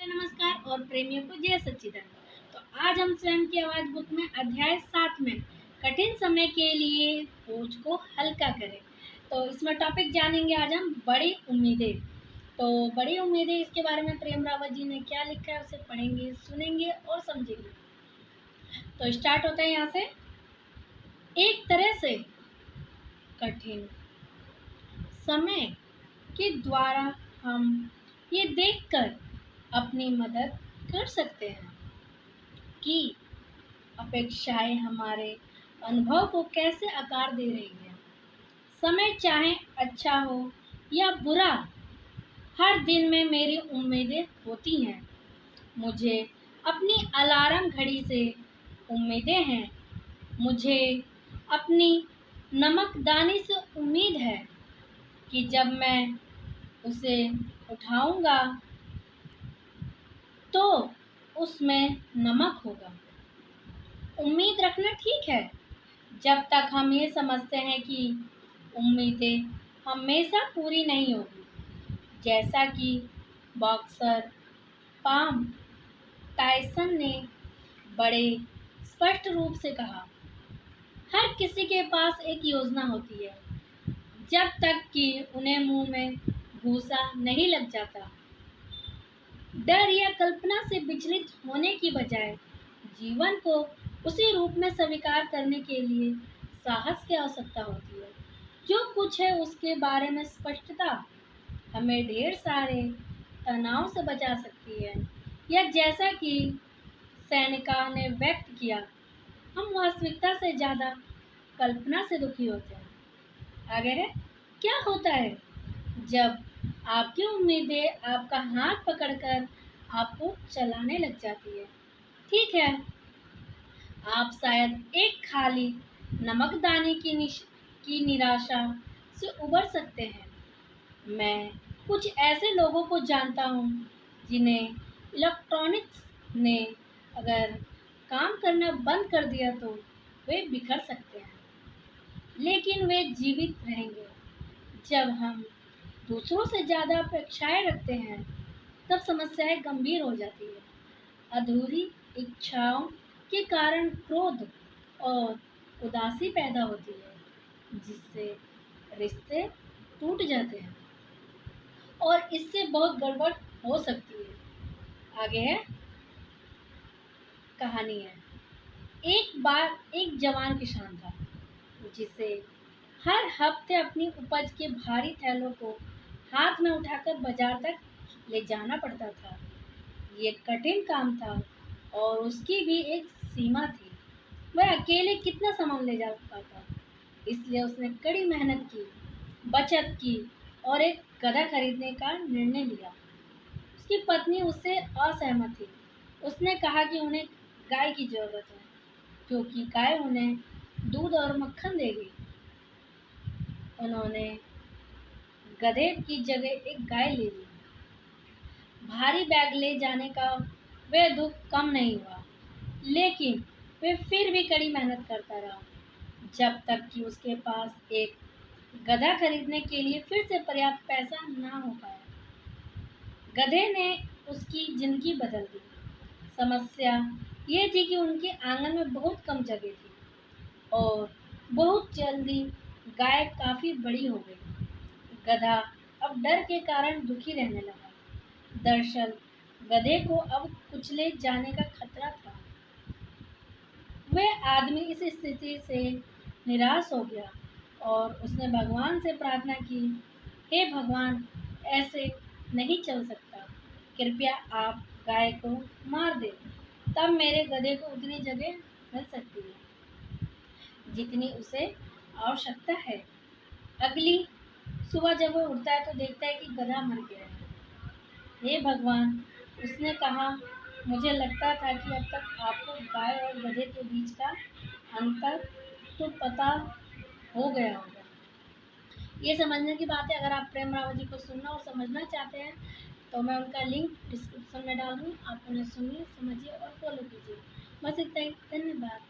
नमस्कार और प्रेमियों को जय सच्चिदानंद। तो आज हम स्वयं की आवाज बुक में अध्याय 7 में कठिन समय के लिए बोझ को हल्का करें। तो इसमें टॉपिक जानेंगे आज हम बड़ी उम्मीदें। तो बड़ी उम्मीदें, इसके बारे में प्रेम रावत जी ने क्या लिखा है उसे पढ़ेंगे, सुनेंगे और समझेंगे। तो स्टार्ट होता है यहाँ से। एक तरह से कठिन समय के द्वारा हम ये देखकर अपनी मदद कर सकते हैं कि अपेक्षाएं हमारे अनुभव को कैसे आकार दे रही हैं। समय चाहे अच्छा हो या बुरा, हर दिन में मेरी उम्मीदें होती हैं। मुझे अपनी अलार्म घड़ी से उम्मीदें हैं। मुझे अपनी नमकदानी से उम्मीद है कि जब मैं उसे उठाऊंगा तो उसमें नमक होगा। उम्मीद रखना ठीक है, जब तक हम ये समझते हैं कि उम्मीदें हमेशा पूरी नहीं होगी। जैसा कि बॉक्सर पाम टायसन ने बड़े स्पष्ट रूप से कहा, हर किसी के पास एक योजना होती है जब तक कि उन्हें मुंह में भूसा नहीं लग जाता। डर या कल्पना से विचलित होने की बजाय जीवन को उसी रूप में स्वीकार करने के लिए साहस की आवश्यकता होती है। जो कुछ है उसके बारे में स्पष्टता हमें ढेर सारे तनाव से बचा सकती है। या जैसा कि सैनिका ने व्यक्त किया, हम वास्तविकता से ज़्यादा कल्पना से दुखी होते हैं। आगे है, क्या होता है जब आपकी उम्मीदें आपका हाथ पकड़कर आपको चलाने लग जाती है। ठीक है, आप शायद एक खाली नमकदानी की निराशा से उबर सकते हैं। मैं कुछ ऐसे लोगों को जानता हूँ जिन्हें इलेक्ट्रॉनिक्स ने अगर काम करना बंद कर दिया तो वे बिखर सकते हैं, लेकिन वे जीवित रहेंगे। जब हम दूसरों से ज़्यादा अपेक्षाएं रखते हैं तब समस्याएं गंभीर हो जाती है। अधूरी इच्छाओं के कारण क्रोध और उदासी पैदा होती है, जिससे रिश्ते टूट जाते हैं और इससे बहुत गड़बड़ हो सकती है। आगे है, कहानी है। एक बार एक जवान किसान था जिसे हर हफ्ते अपनी उपज के भारी थैलों को हाथ में उठाकर बाजार तक ले जाना पड़ता था। ये कठिन काम था और उसकी भी एक सीमा थी। वह अकेले कितना सामान ले जा पाता, इसलिए उसने कड़ी मेहनत की, बचत की और एक गधा खरीदने का निर्णय लिया। उसकी पत्नी उससे असहमत थी। उसने कहा कि उन्हें गाय की जरूरत है, क्योंकि गाय उन्हें दूध और मक्खन देगी। उन्होंने गधे की जगह एक गाय ले ली। भारी बैग ले जाने का वह दुख कम नहीं हुआ, लेकिन वह फिर भी कड़ी मेहनत करता रहा, जब तक कि उसके पास एक गधा खरीदने के लिए फिर से पर्याप्त पैसा ना हो पाया। गधे ने उसकी जिंदगी बदल दी। समस्या ये थी कि उनके आंगन में बहुत कम जगह थी और बहुत जल्दी गाय काफ़ी बड़ी हो गई। गधा अब डर के कारण दुखी रहने लगा। दरअसल गधे को अब कुचले जाने का खतरा था। वह आदमी इस स्थिति से निराश हो गया और उसने भगवान से प्रार्थना की, हे भगवान, ऐसे नहीं चल सकता। कृपया आप गाय को मार दें, तब मेरे गधे को उतनी जगह मिल सकती है जितनी उसे आवश्यकता है। अगली सुबह जब वह उठता है तो देखता है कि गधा मर गया है। हे भगवान, उसने कहा, मुझे लगता था कि अब तक आपको गाय और गधे के बीच का अंतर तो पता हो गया होगा। ये समझने की बात है। अगर आप प्रेम रावत जी को सुनना और समझना चाहते हैं तो मैं उनका लिंक डिस्क्रिप्शन में डाल दूँ। आप उन्हें सुनिए, समझिए और फॉलो कीजिए। बस इतना ही। धन्यवाद।